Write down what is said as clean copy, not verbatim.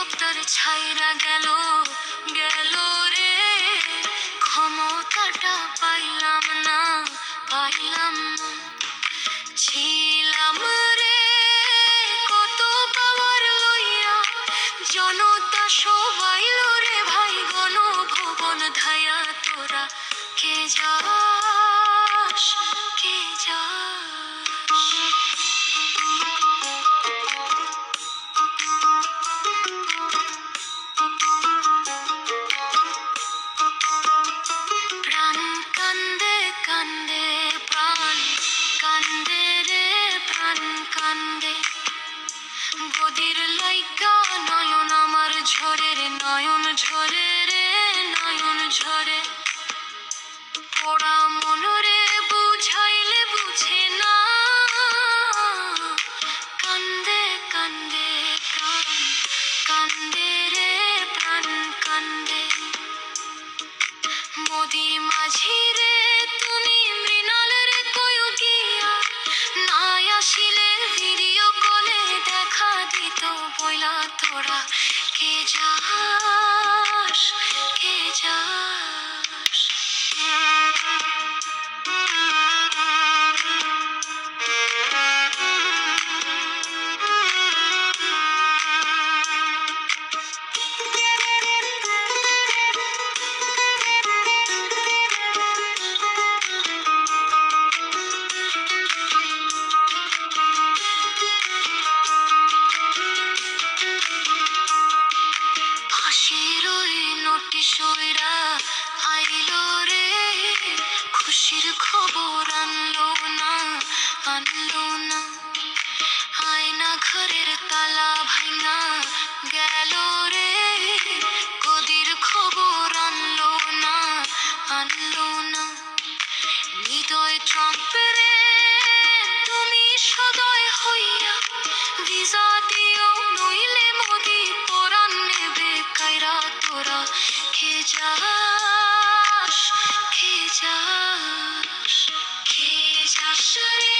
Helicopter ছাইরা গেল গেল রে, ক্ষমতাটা পাইলাম না পাইলাম না। ছিলাম রে কত পাওয়ার লইয়া, জনতা সবাই রে ভাই গণভবন ধায়া। তোরা কে যাস কে যাস? প্রাণ কান্দে কান্দে প্রাণ কান্দে রে প্রাণ কান্দে, গদির লাইগা নয়ন আমার ঝরে রে নয়ন ঝরে রে নয়ন ঝরে। পোড়া মনরে বুঝাইলে বুঝে না, কান্দে কান্দে প্রাণ কান্দে রে প্রাণ কান্দে। মোদি মাঝি রে তুমি মৃণাল রে কয়ো গিয়া, নাই আসিলে ভিডিও কলে দেখা দিত বইলা। তোরা কে যাস কে যাস? ফাঁসির ওই নোটিশ ওইরা আইলো রে, খুশির খবর আনলো না আনলো না। আয়না ঘরের তালা ভাঙা গেল রে, গদির খবর আনলো না আনলো না। হৃদয় ট্রাম্পের তুমি সদয় হইয়া, ভিসা দিও নইলে মোদি পরাণ নেবে কাইরা। তোরা কে যাস কে যাস কে যাস রে